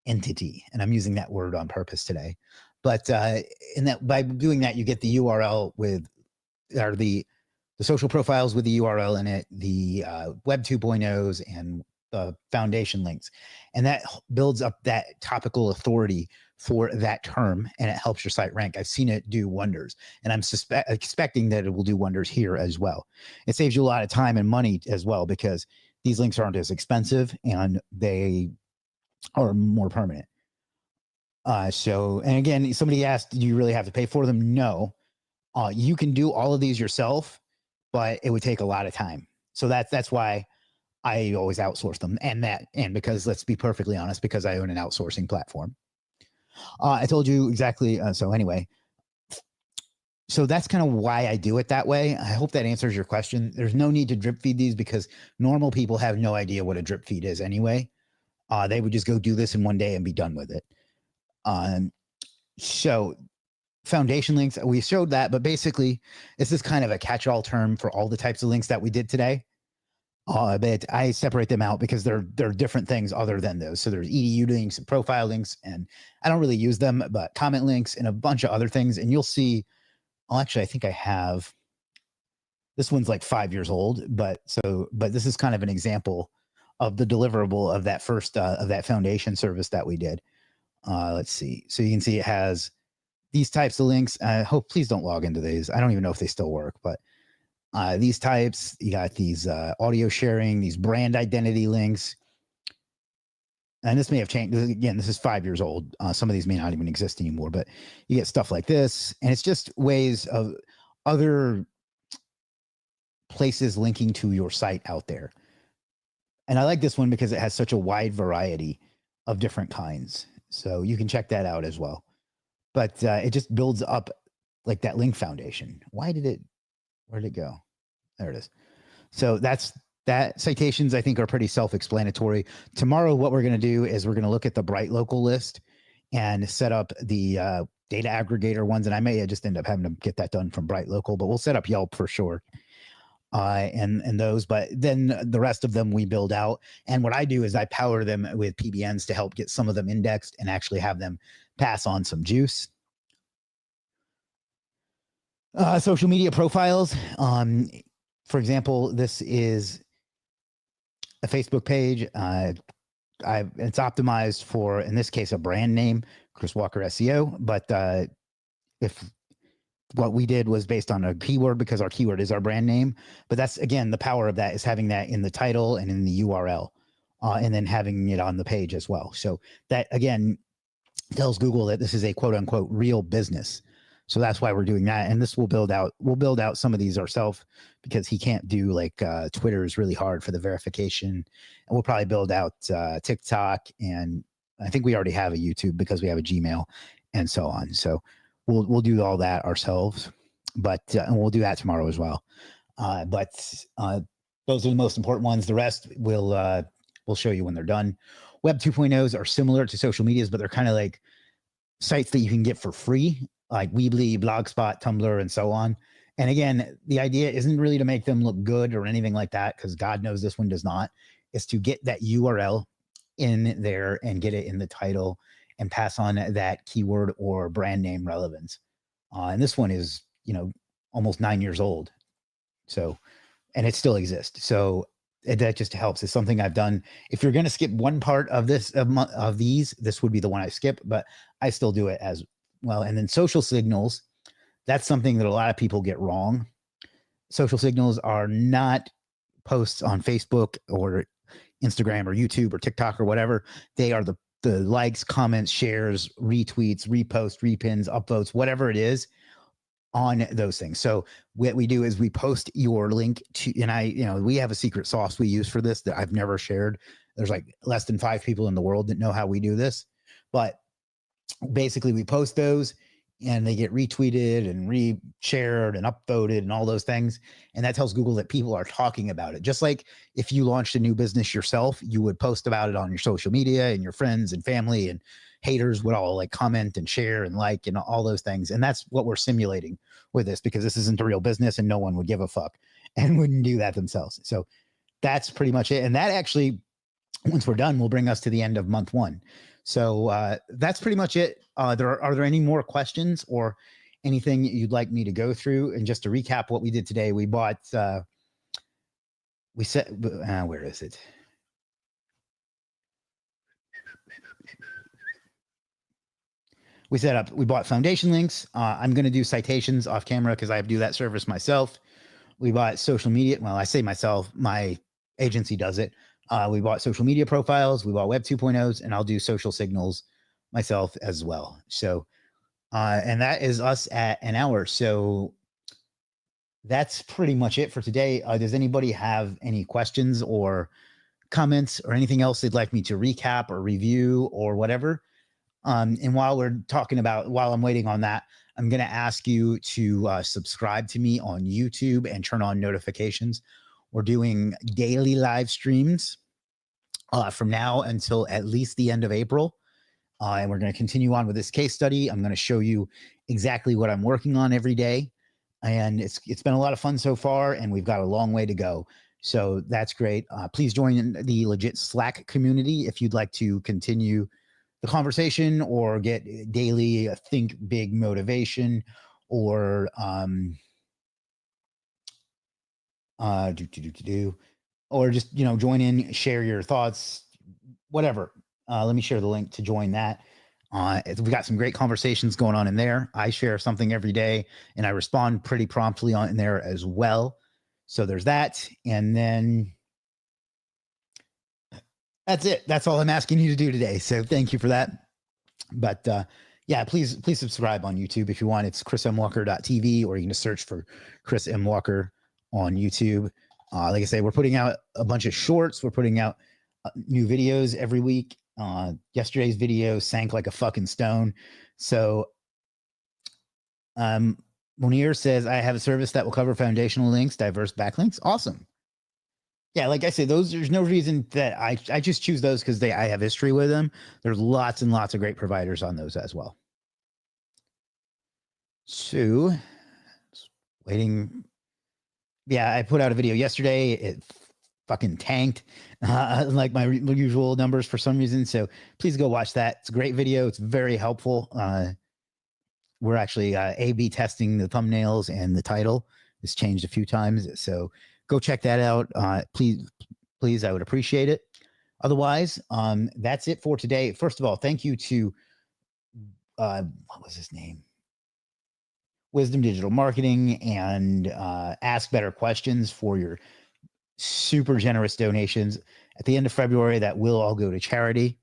entity, and I'm using that word on purpose today. But in that, by doing that, you get the URL with, or the social profiles with the URL in it, the Web 2.0s, and the foundation links. And that builds up that topical authority for that term, and it helps your site rank. I've seen it do wonders, and I'm expecting that it will do wonders here as well. It saves you a lot of time and money as well, because these links aren't as expensive and they are more permanent. So, and again, somebody asked, do you really have to pay for them? No. You can do all of these yourself, but it would take a lot of time. So that's why I always outsource them. And because let's be perfectly honest, because I own an outsourcing platform. I told you exactly. So anyway, so that's kind of why I do it that way. I hope that answers your question. There's no need to drip feed these because normal people have no idea what a drip feed is anyway. They would just go do this in one day and be done with it. So foundation links, we showed that, but basically this is kind of a catch-all term for all the types of links that we did today. But I separate them out because they're different things other than those. So there's edu links and profile links, and I don't really use them, but comment links and a bunch of other things. And you'll see, well, actually, I think I have, this one's like 5 years old, but this is kind of an example of the deliverable of that first, of that foundation service that we did. Let's see. So you can see it has these types of links. I hope, please don't log into these. I don't even know if they still work, but these types, you got these audio sharing, these brand identity links. And this may have changed. Again, this is 5 years old. Some of these may not even exist anymore, but you get stuff like this. And it's just ways of other places linking to your site out there. And I like this one because it has such a wide variety of different kinds. So you can check that out as well. But it just builds up like that link foundation. Where did it go? There it is. So that citations, I think, are pretty self-explanatory. Tomorrow, what we're going to do is we're going to look at the Bright Local list and set up the data aggregator ones. And I may just end up having to get that done from Bright Local, but we'll set up Yelp for sure. And those, but then the rest of them we build out. And what I do is I power them with PBNs to help get some of them indexed and actually have them pass on some juice. Social media profiles. For example, this is a Facebook page. It's optimized for, in this case, a brand name, Chris Walker SEO. But if what we did was based on a keyword, because our keyword is our brand name. But that's, again, the power of that is having that in the title and in the URL, and then having it on the page as well. So that, again, tells Google that this is a quote unquote real business. So that's why we're doing that. And this we'll build out some of these ourselves, because he can't do like Twitter is really hard for the verification. And we'll probably build out TikTok, and I think we already have a YouTube because we have a Gmail and so on. So we'll do all that ourselves, but and we'll do that tomorrow as well. But those are the most important ones. The rest we'll show you when they're done. Web 2.0s are similar to social medias, but they're kind of like sites that you can get for free, like Weebly, Blogspot, Tumblr, and so on. And again, the idea isn't really to make them look good or anything like that, because God knows this one does not. It's to get that URL in there and get it in the title and pass on that keyword or brand name relevance. And this one is, almost 9 years old. So, and it still exists. So that just helps. It's something I've done. If you're going to skip one part of this, of these, this would be the one I skip, but I still do it as well. And then social signals, that's something that a lot of people get wrong. Social signals are not posts on Facebook or Instagram or YouTube or TikTok or whatever. They are the likes, comments, shares, retweets, reposts, repins, upvotes, whatever it is on those things. So what we do is we post your link to, and we have a secret sauce we use for this that I've never shared. There's like less than 5 people in the world that know how we do this, but basically we post those and they get retweeted and re-shared and upvoted and all those things. And that tells Google that people are talking about it. Just like if you launched a new business yourself, you would post about it on your social media, and your friends and family and haters would all like comment and share and like and all those things. And that's what we're simulating with this, because this isn't a real business and no one would give a fuck and wouldn't do that themselves. So that's pretty much it. And that actually, once we're done, will bring us to the end of month 1. So that's pretty much it. Are there any more questions or anything you'd like me to go through? And just to recap what we did today, we bought, where is it? We bought foundation links. I'm going to do citations off camera because I do that service myself. We bought social media. Well, I say myself, my agency does it. We bought social media profiles. We bought Web 2.0s, and I'll do social signals myself as well. So, and that is us at an hour. So that's pretty much it for today. Does anybody have any questions or comments or anything else they'd like me to recap or review or whatever. And while I'm waiting on that, I'm going to ask you to subscribe to me on YouTube and turn on notifications. We're doing daily live streams from now until at least the end of April. And we're going to continue on with this case study. I'm going to show you exactly what I'm working on every day. And it's been a lot of fun so far, and we've got a long way to go. So that's great. Please join the Legiit Slack community if you'd like to continue the conversation or get daily think big motivation, or or just join in, share your thoughts, whatever. Let me share the link to join that. We got some great conversations going on in there. I share something every day, and I respond pretty promptly on in there as well. So there's that, and then that's it. That's all I'm asking you to do today. So thank you for that. But yeah, please subscribe on YouTube if you want. It's chrismwalker.tv, or you can just search for Chris M. Walker on YouTube. Like I say, we're putting out a bunch of shorts. We're putting out new videos every week. Yesterday's video sank like a fucking stone. So Munir says, I have a service that will cover foundational links, diverse backlinks. Awesome. Yeah, like I said, there's no reason that I just choose those because I have history with them. There's lots and lots of great providers on those as well. So waiting. Yeah, I put out a video yesterday. It fucking tanked like my usual numbers for some reason. So please go watch that. It's a great video. It's very helpful. We're actually A/B testing the thumbnails and the title. It's changed a few times. So go check that out. Please, I would appreciate it. Otherwise, that's it for today. First of all, thank you to, what was his name? Wisdom Digital Marketing and Ask Better Questions for your super generous donations. At the end of February, that will all go to charity.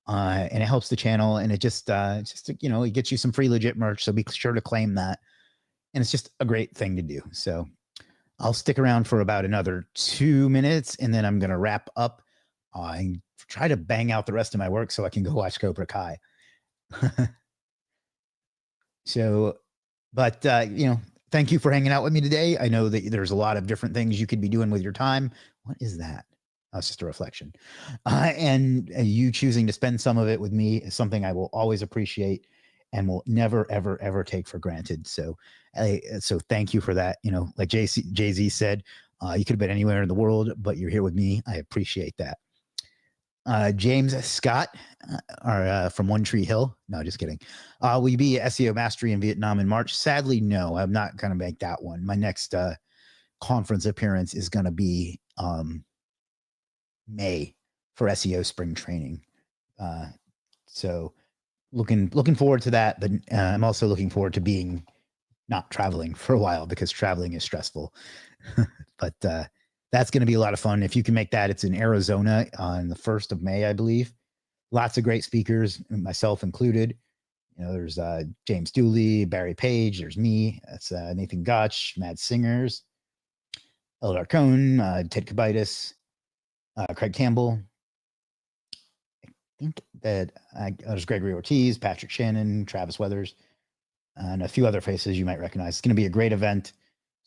And it helps the channel, and it just it gets you some free Legiit merch. So be sure to claim that. And it's just a great thing to do. So I'll stick around for about another 2 minutes, and then I'm going to wrap up and try to bang out the rest of my work so I can go watch Cobra Kai. So, but, thank you for hanging out with me today. I know that there's a lot of different things you could be doing with your time. What is that? Oh, it's just a reflection. And you choosing to spend some of it with me is something I will always appreciate and will never, ever, ever take for granted. So, so thank you for that. Like Jay-Z said, you could have been anywhere in the world, but you're here with me. I appreciate that. James Scott from One Tree Hill. No, just kidding. Will you be at SEO Mastery in Vietnam in March? Sadly, no, I'm not going to make that one. My next conference appearance is going to be May for SEO spring training. So looking forward to that, but I'm also looking forward to being not traveling for a while, because traveling is stressful. But that's going to be a lot of fun. If you can make that, it's in Arizona on the 1st of May, I believe. Lots of great speakers, myself included. There's James Dooley, Barry Page. There's me. That's Nathan Gotch, Matt Singers, Eldar Cohn, Ted Kubitis, Craig Campbell. I think that there's Gregory Ortiz, Patrick Shannon, Travis Weathers, and a few other faces you might recognize. It's going to be a great event.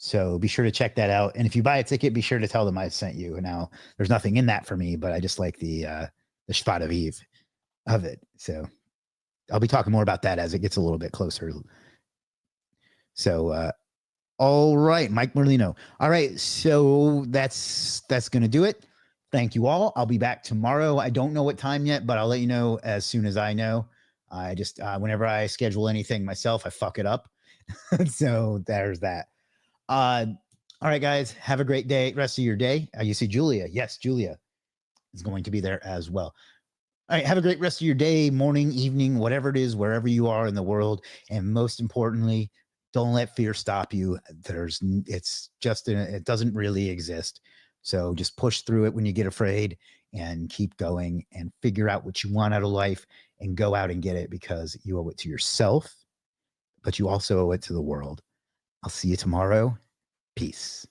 So be sure to check that out. And if you buy a ticket, be sure to tell them I sent you. Now, there's nothing in that for me, but I just like the Shvat of Eve of it. So I'll be talking more about that as it gets a little bit closer. So, all right, Mike Merlino. All right, so that's going to do it. Thank you all. I'll be back tomorrow. I don't know what time yet, but I'll let you know as soon as I know. I just, whenever I schedule anything myself, I fuck it up. So there's that. All right, guys, have a great day. Rest of your day. You see Julia. Yes, Julia is going to be there as well. All right, have a great rest of your day, morning, evening, whatever it is, wherever you are in the world. And most importantly, don't let fear stop you. It doesn't really exist. So just push through it when you get afraid and keep going and figure out what you want out of life and go out and get it, because you owe it to yourself, but you also owe it to the world. I'll see you tomorrow. Peace.